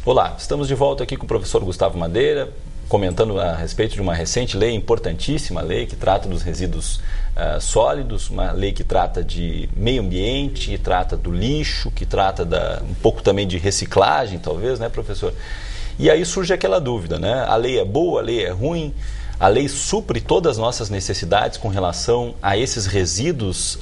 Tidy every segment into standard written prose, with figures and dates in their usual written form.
Olá, estamos de volta aqui com o professor Gustavo Madeira, comentando a respeito de uma recente lei, importantíssima lei, que trata dos resíduos sólidos, uma lei que trata de meio ambiente, que trata do lixo, que trata um pouco também de reciclagem, talvez, né, professor? E aí surge aquela dúvida, né? A lei é boa, a lei é ruim, a lei supre todas as nossas necessidades com relação a esses resíduos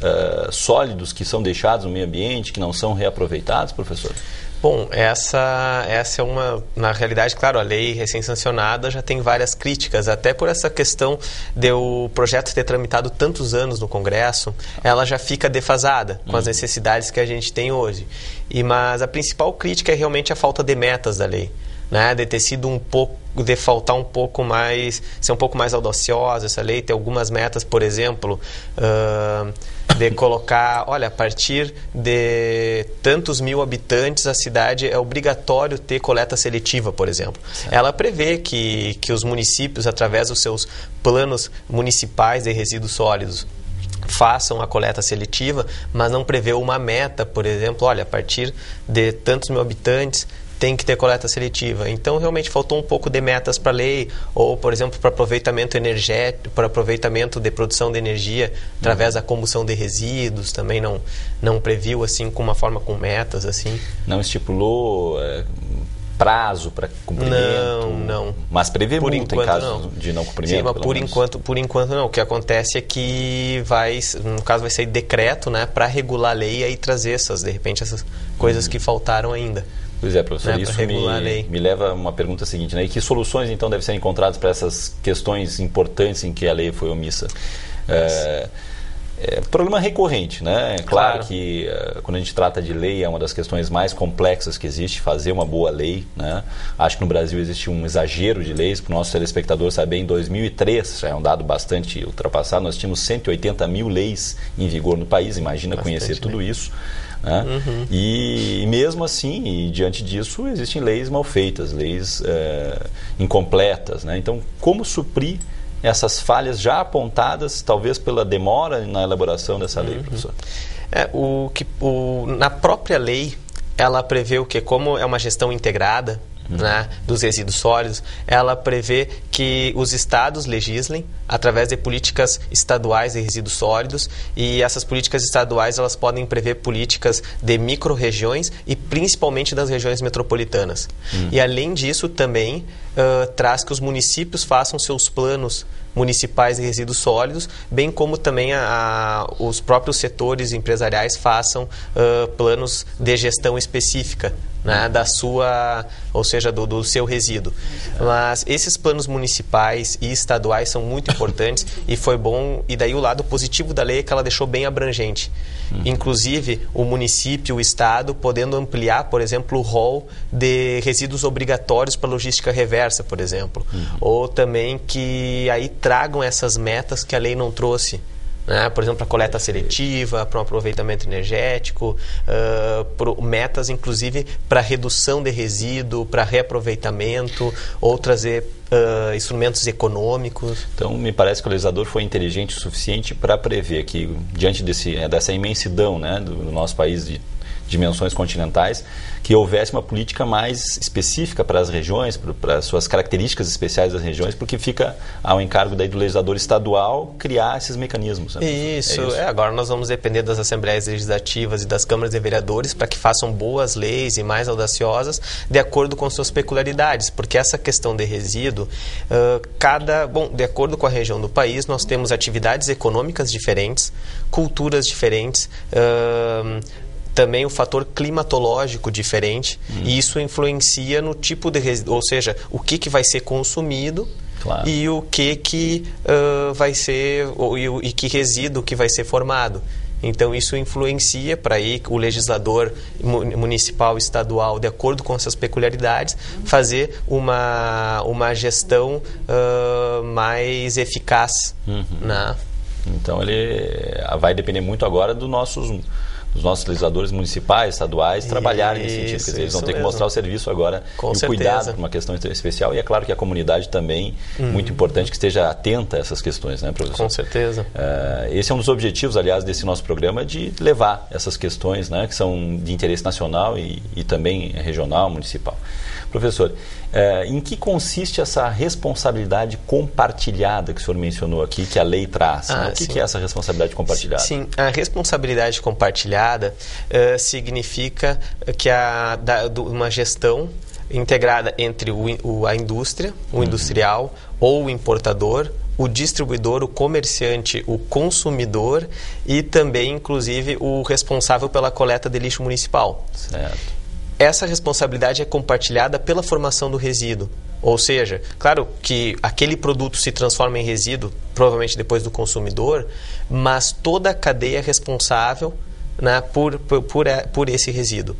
sólidos que são deixados no meio ambiente, que não são reaproveitados, professor? Bom, essa é uma... Na realidade, claro, a lei recém-sancionada já tem várias críticas, até por essa questão de o projeto ter tramitado tantos anos no Congresso, ela já fica defasada com as necessidades que a gente tem hoje. Mas a principal crítica é realmente a falta de metas da lei, né? De ter sido de faltar um pouco mais, ser um pouco mais audaciosa essa lei, ter algumas metas, por exemplo, de colocar, olha, a partir de tantos mil habitantes, a cidade é obrigatório ter coleta seletiva, por exemplo. Certo. Ela prevê que os municípios, através dos seus planos municipais de resíduos sólidos, façam a coleta seletiva, mas não prevê uma meta, por exemplo, olha, a partir de tantos mil habitantes, tem que ter coleta seletiva. Então, realmente faltou um pouco de metas para a lei, ou, por exemplo, para aproveitamento energético, para aproveitamento de produção de energia através da combustão de resíduos, também não previu, assim, com uma forma com metas, assim. Não estipulou prazo para cumprimento? Não. Mas prevê multa em caso de não cumprimento? Sim, mas por enquanto não. O que acontece é que no caso vai sair decreto, né, para regular a lei e aí trazer essas coisas que faltaram ainda. Pois é, professor, isso me leva a uma pergunta seguinte, né? E que soluções, então, devem ser encontradas para essas questões importantes em que a lei foi omissa? Problema recorrente, né? Claro que quando a gente trata de lei é uma das questões mais complexas que existe, fazer uma boa lei, né? Acho que no Brasil existe um exagero de leis, para o nosso telespectador saber, em 2003, já é um dado bastante ultrapassado, nós tínhamos 180 mil leis em vigor no país, imagina bastante, conhecer tudo isso. Né? E mesmo assim, e diante disso, existem leis mal feitas, leis incompletas, né? Então, como suprir essas falhas já apontadas, talvez pela demora na elaboração dessa lei, professor? Na própria lei, ela prevê o quê? Como é uma gestão integrada, né, dos resíduos sólidos, ela prevê que os estados legislem através de políticas estaduais de resíduos sólidos, e essas políticas estaduais elas podem prever políticas de micro-regiões e principalmente das regiões metropolitanas. E além disso também traz que os municípios façam seus planos municipais de resíduos sólidos, bem como também os próprios setores empresariais façam planos de gestão específica, né, ou seja, do seu resíduo. Mas esses planos municipais e estaduais são muito importantes e foi bom, e daí o lado positivo da lei é que ela deixou bem abrangente. Inclusive, o município, o estado, podendo ampliar, por exemplo, o rol de resíduos obrigatórios para logística reversa, por exemplo. Ou também que aí tragam essas metas que a lei não trouxe. Né? Por exemplo, a coleta seletiva, para um aproveitamento energético, metas inclusive para redução de resíduo, para reaproveitamento, ou trazer instrumentos econômicos. Então, me parece que o legislador foi inteligente o suficiente para prever que, diante dessa imensidão, né, do nosso país de dimensões continentais, que houvesse uma política mais específica para as regiões, para as suas características especiais das regiões, porque fica ao encargo daí do legislador estadual criar esses mecanismos. Né? Isso. Agora nós vamos depender das assembleias legislativas e das câmaras de vereadores para que façam boas leis e mais audaciosas de acordo com suas peculiaridades, porque essa questão de resíduo, de acordo com a região do país, nós temos atividades econômicas diferentes, culturas diferentes, também o fator climatológico diferente, e isso influencia no tipo de resíduo, ou seja, o que vai ser consumido, claro, e o que vai ser, e que resíduo que vai ser formado. Então, isso influencia para aí o legislador municipal, estadual, de acordo com essas peculiaridades, fazer uma gestão mais eficaz. Né? Então, ele vai depender muito agora dos nossos legisladores municipais, estaduais, trabalharem nesse sentido. Quer dizer, eles vão ter que mostrar o serviço agora e o cuidado por uma questão especial. E é claro que a comunidade também, muito importante, que esteja atenta a essas questões, né, professor? Com certeza. Esse é um dos objetivos, aliás, desse nosso programa, de levar essas questões, né, que são de interesse nacional e também regional, municipal. Professor, em que consiste essa responsabilidade compartilhada que o senhor mencionou aqui, que a lei traz? Né? O que é essa responsabilidade compartilhada? Sim, a responsabilidade compartilhada significa que uma gestão integrada entre a indústria, o industrial ou o importador, o distribuidor, o comerciante, o consumidor e também, inclusive, o responsável pela coleta de lixo municipal. Certo. Essa responsabilidade é compartilhada pela formação do resíduo. Ou seja, claro que aquele produto se transforma em resíduo, provavelmente depois do consumidor, mas toda a cadeia é responsável, né, por esse resíduo.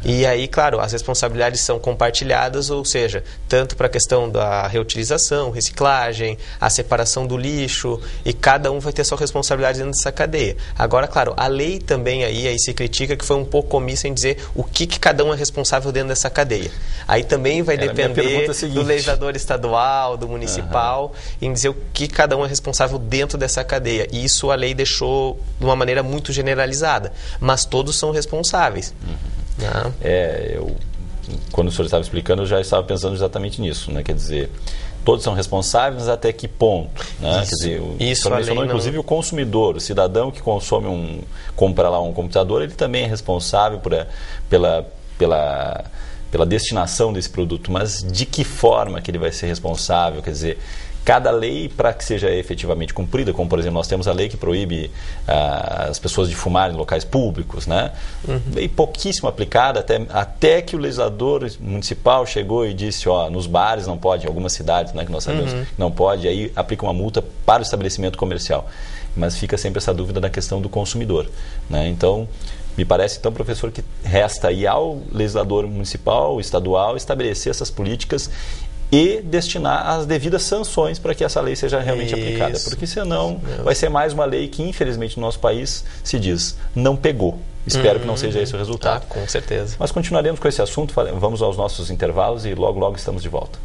E aí, claro, as responsabilidades são compartilhadas, ou seja, tanto para a questão da reutilização, reciclagem, a separação do lixo, e cada um vai ter sua responsabilidade dentro dessa cadeia. Agora, claro, a lei também aí se critica que foi um pouco omissa em dizer o que cada um é responsável dentro dessa cadeia. Aí também vai depender do legislador estadual, do municipal, em dizer o que cada um é responsável dentro dessa cadeia. E isso a lei deixou de uma maneira muito generalizada, mas todos são responsáveis. Quando o senhor estava explicando, eu já estava pensando exatamente nisso, né? Quer dizer, todos são responsáveis, mas até que ponto? Né? Quer dizer, o senhor mencionou inclusive o consumidor, o cidadão que compra lá um computador, ele também é responsável pela destinação desse produto, mas de que forma que ele vai ser responsável? Quer dizer, cada lei, para que seja efetivamente cumprida, como por exemplo nós temos a lei que proíbe as pessoas de fumar em locais públicos, né? Lei pouquíssimo aplicada, até que o legislador municipal chegou e disse, nos bares não pode, em algumas cidades, né, que nós sabemos que não pode, aí aplica uma multa para o estabelecimento comercial. Mas fica sempre essa dúvida na questão do consumidor, né? Então, me parece, então, professor, que resta aí ao legislador municipal, estadual, estabelecer essas políticas e destinar as devidas sanções para que essa lei seja realmente aplicada. Porque senão vai ser mais uma lei que, infelizmente, no nosso país se diz, não pegou. Espero que não seja esse o resultado. Com certeza. Mas continuaremos com esse assunto, vamos aos nossos intervalos e logo, logo estamos de volta.